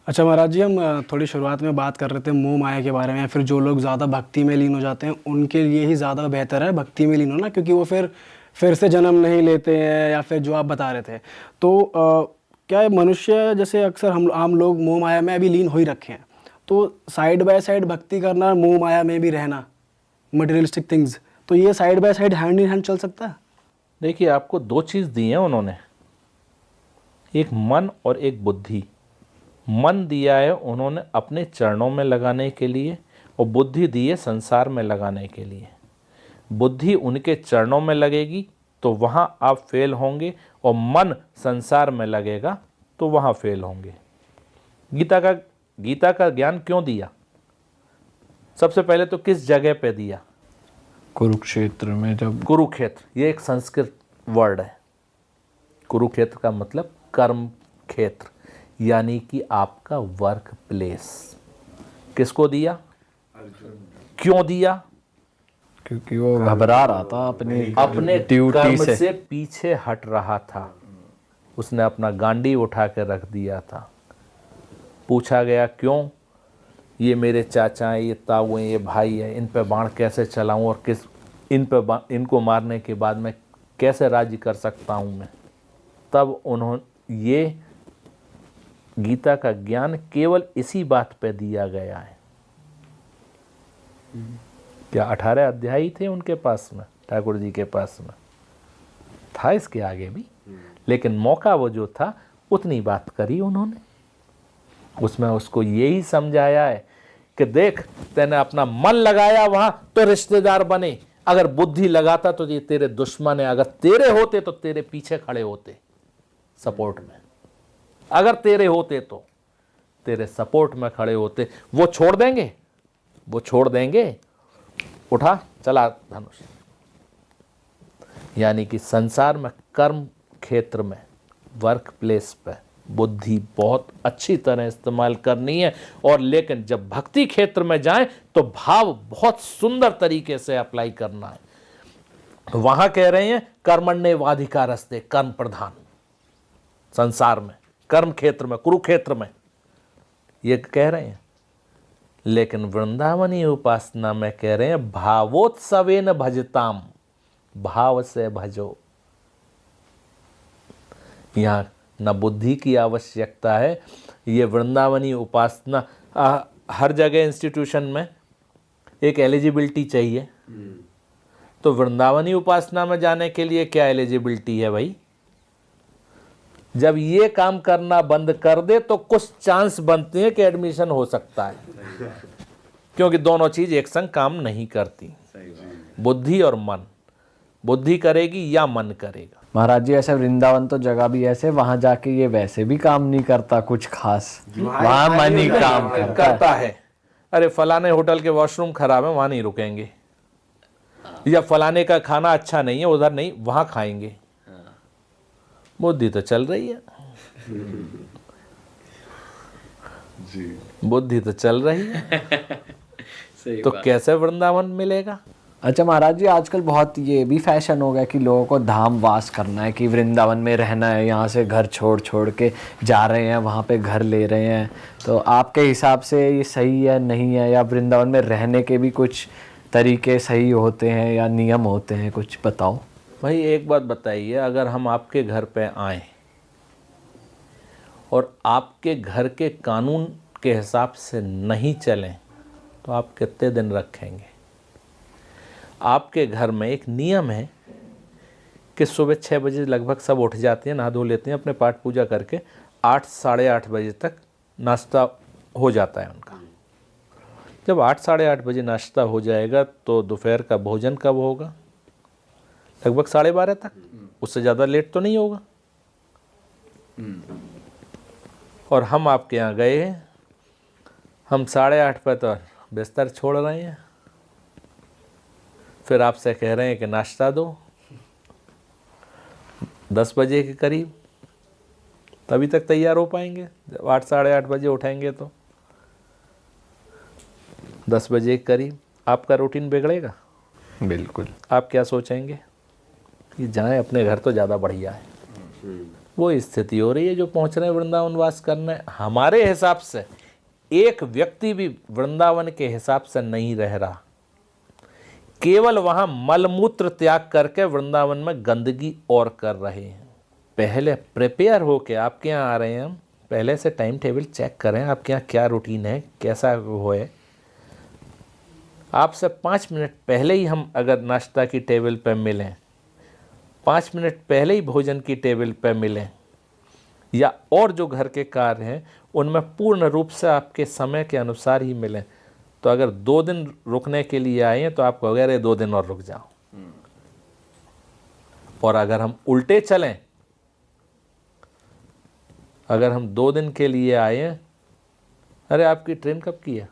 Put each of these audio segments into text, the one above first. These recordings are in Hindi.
अच्छा महाराज जी, हम थोड़ी शुरुआत में बात कर रहे थे मोह माया के बारे में, या फिर जो लोग ज़्यादा भक्ति में लीन हो जाते हैं उनके लिए ही ज़्यादा बेहतर है भक्ति में लीन होना, क्योंकि वो फिर से जन्म नहीं लेते हैं, या फिर जो आप बता रहे थे। तो क्या है, मनुष्य जैसे अक्सर हम आम लोग मोह माया में अभी लीन हो ही रखे हैं, तो साइड बाय साइड भक्ति करना, मोह माया में भी रहना, मटेरियलिस्टिक थिंग्स, तो ये side by side hand in hand चल सकता है? देखिए, आपको दो चीज़ दी हैं उन्होंने, एक मन और एक बुद्धि। मन दिया है उन्होंने अपने चरणों में लगाने के लिए, और बुद्धि दी है संसार में लगाने के लिए। बुद्धि उनके चरणों में लगेगी तो वहाँ आप फेल होंगे, और मन संसार में लगेगा तो वहाँ फेल होंगे। गीता का ज्ञान क्यों दिया? सबसे पहले तो किस जगह पे दिया? कुरुक्षेत्र में। जब कुरुक्षेत्र, ये एक संस्कृत वर्ड है। कुरुक्षेत्र का मतलब कर्म क्षेत्र, यानी कि आपका वर्क प्लेस। किसको दिया? क्यों दिया? क्योंकि वो घबरा रहा था अपने कर्म ड्यूटी से पीछे हट रहा था। उसने अपना गांडी उठा के रख दिया था। पूछा गया क्यों? ये मेरे चाचा हैं, ये ताऊ हैं, ये भाई हैं, इन पे बाण कैसे चलाऊं, और इनको मारने के बाद मैं कैसे राज्य कर सकता हूं मैं। तब उन्होंने ये गीता का ज्ञान केवल इसी बात पे दिया गया है। क्या 18 अध्याय ही थे उनके पास में, ठाकुर जी के पास में? था इसके आगे भी, लेकिन मौका वो जो था उतनी बात करी उन्होंने। उसमें उसको यही समझाया है कि देख, तैने अपना मन लगाया वहां तो रिश्तेदार बने, अगर बुद्धि लगाता तो ये तेरे दुश्मन है। अगर तेरे होते तो तेरे पीछे खड़े होते सपोर्ट में, अगर तेरे होते तो तेरे सपोर्ट में खड़े होते। वो छोड़ देंगे? वो छोड़ देंगे? उठा चला धनुष। यानी कि संसार में, कर्म क्षेत्र में, वर्क प्लेस पे बुद्धि बहुत अच्छी तरह इस्तेमाल करनी है, और लेकिन जब भक्ति क्षेत्र में जाएं तो भाव बहुत सुंदर तरीके से अप्लाई करना है। वहां कह रहे हैं कर्मण्येवाधिकारस्ते, कर्म प्रधान। संसार में, कर्म क्षेत्र में, कुरुक्षेत्र में ये कह रहे हैं। लेकिन वृंदावनी उपासना में कह रहे हैं भावोत्सवेन भजताम, भाव से भजो। यहां न बुद्धि की आवश्यकता है। ये वृंदावनी उपासना, हर जगह इंस्टीट्यूशन में एक एलिजिबिलिटी चाहिए, तो वृंदावनी उपासना में जाने के लिए क्या एलिजिबिलिटी है भाई? जब ये काम करना बंद कर दे तो कुछ चांस बनते हैं कि एडमिशन हो सकता है, क्योंकि दोनों चीज एक संग काम नहीं करती। बुद्धि और मन, बुद्धि करेगी या मन करेगा। महाराज जी, ऐसे वृंदावन तो जगह भी ऐसे, वहां जाके ये वैसे भी काम नहीं करता कुछ खास, वहां मन ही काम करता है। अरे फलाने होटल के वॉशरूम खराब है, वहां नहीं रुकेंगे, या फलाने का खाना अच्छा नहीं है, उधर नहीं, वहां खाएंगे। बुद्धि तो चल रही है, बुद्धि तो चल रही है। तो कैसे वृंदावन मिलेगा? अच्छा महाराज जी, आजकल बहुत ये भी फैशन हो गया कि लोगों को धाम वास करना है, कि वृंदावन में रहना है, यहाँ से घर छोड़ छोड़ के जा रहे हैं, वहाँ पे घर ले रहे हैं। तो आपके हिसाब से ये सही है, नहीं है, या वृंदावन में रहने के भी कुछ तरीके सही होते हैं या नियम होते हैं, कुछ बताओ। भाई एक बात बताइए, अगर हम आपके घर पे आए और आपके घर के कानून के हिसाब से नहीं चलें तो आप कितने दिन रखेंगे? आपके घर में एक नियम है कि सुबह 6 बजे लगभग सब उठ जाते हैं, नहा धो लेते हैं, अपने पाठ पूजा करके 8 साढ़े 8 बजे तक नाश्ता हो जाता है उनका। जब 8 साढ़े 8 बजे नाश्ता हो जाएगा तो दोपहर का भोजन कब होगा? लगभग 12:30 तक, उससे ज़्यादा लेट तो नहीं होगा। और हम आपके यहाँ गए हैं, हम 8:30 पर तो बिस्तर छोड़ रहे हैं, फिर आपसे कह रहे हैं कि नाश्ता दो 10 बजे के करीब, तभी तक तैयार हो पाएंगे। जब 8 साढ़े 8 बजे उठेंगे तो 10 बजे के करीब आपका रूटीन बिगड़ेगा। बिल्कुल। आप क्या सोचेंगे? कि जाएं अपने घर तो ज़्यादा बढ़िया है। वो स्थिति हो रही है जो पहुंच रहे हैं वृंदावन वास करने। हमारे हिसाब से एक व्यक्ति भी वृंदावन के हिसाब से नहीं रह रहा, केवल वहां मलमूत्र त्याग करके वृंदावन में गंदगी और कर रहे हैं। पहले प्रिपेयर होके आपके यहाँ आ रहे हैं हम, पहले से टाइम टेबल चेक करें आपके यहाँ क्या रूटीन है, कैसा वो है। आपसे 5 मिनट पहले ही हम अगर नाश्ता की टेबल पर मिलें, 5 मिनट पहले ही भोजन की टेबल पर मिलें, या और जो घर के कार्य हैं उनमें पूर्ण रूप से आपके समय के अनुसार ही मिलें, तो अगर 2 दिन रुकने के लिए आए हैं तो आप कहोगे अरे 2 दिन और रुक जाओ। और अगर हम उल्टे चलें, अगर हम 2 दिन के लिए आए हैं, अरे आपकी ट्रेन कब की है,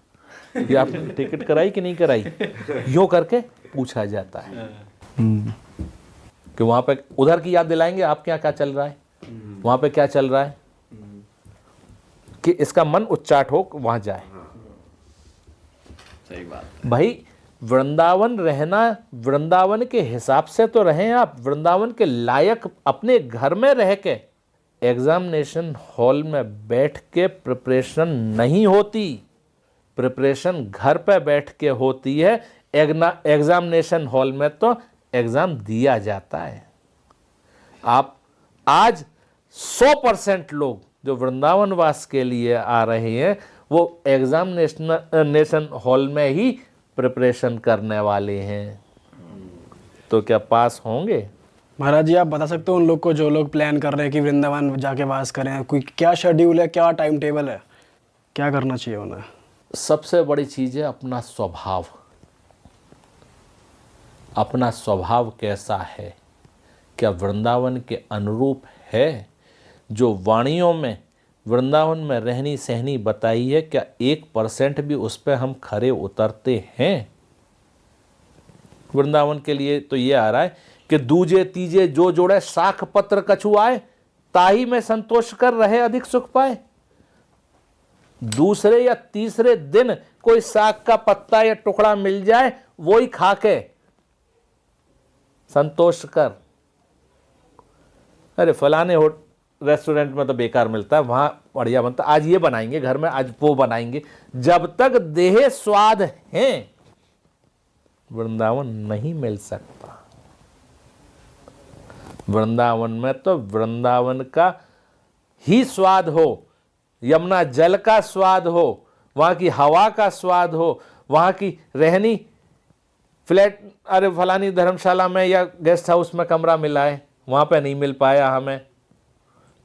ये आपने टिकट कराई कि नहीं कराई, यूं करके पूछा जाता है कि वहां पे उधर की याद दिलाएंगे आपके यहाँ क्या चल रहा है, वहां पे क्या चल रहा है, कि इसका मन उच्चाट हो वहां जाए। सही बात। भाई वृंदावन रहना, वृंदावन के हिसाब से तो रहें आप, वृंदावन के लायक अपने घर में रह के एग्जामिनेशन हॉल में बैठ के प्रिपरेशन नहीं होती, प्रिपरेशन घर पे बैठ के होती है। एग्जामिनेशन हॉल में तो एग्जाम दिया जाता है। आप आज 100% लोग जो वृंदावन वास के लिए आ रहे हैं वो एग्जामिनेशन हॉल में ही प्रिपरेशन करने वाले हैं, तो क्या पास होंगे? महाराज जी आप बता सकते हो उन लोग को जो लोग प्लान कर रहे हैं कि वृंदावन जाके वास करें, कोई क्या शेड्यूल है, क्या टाइम टेबल है, क्या करना चाहिए उन्हें? सबसे बड़ी चीज़ है अपना स्वभाव। अपना स्वभाव कैसा है, क्या वृंदावन के अनुरूप है? जो वाणियों में वृंदावन में रहनी सहनी बताई है, क्या 1% भी उस पर हम खरे उतरते हैं? वृंदावन के लिए तो ये आ रहा है कि दूजे तीजे जो जोड़े शाख पत्र कछु आए, ताही में संतोष कर रहे अधिक सुख पाए। दूसरे या तीसरे दिन कोई शाख का पत्ता या टुकड़ा मिल जाए, वो ही खा के संतोष कर। अरे फलाने रेस्टोरेंट में तो बेकार मिलता है, वहां बढ़िया बनता, आज ये बनाएंगे घर में, आज वो बनाएंगे। जब तक देह स्वाद है वृंदावन नहीं मिल सकता। वृंदावन में तो वृंदावन का ही स्वाद हो, यमुना जल का स्वाद हो, वहां की हवा का स्वाद हो, वहां की रहनी फ्लैट, अरे फलानी धर्मशाला में या गेस्ट हाउस में कमरा मिला है, वहां पे नहीं मिल पाया हमें,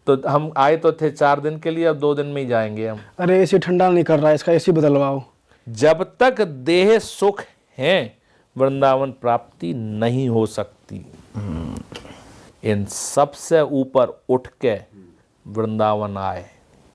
तो हम आए तो थे 4 दिन के लिए, अब 2 दिन में ही जाएंगे हम। अरे एसी ठंडा नहीं कर रहा है, इसका एसी बदलवाओ। जब तक देह सुख है वृंदावन प्राप्ति नहीं हो सकती। इन सबसे ऊपर उठ के वृंदावन आए।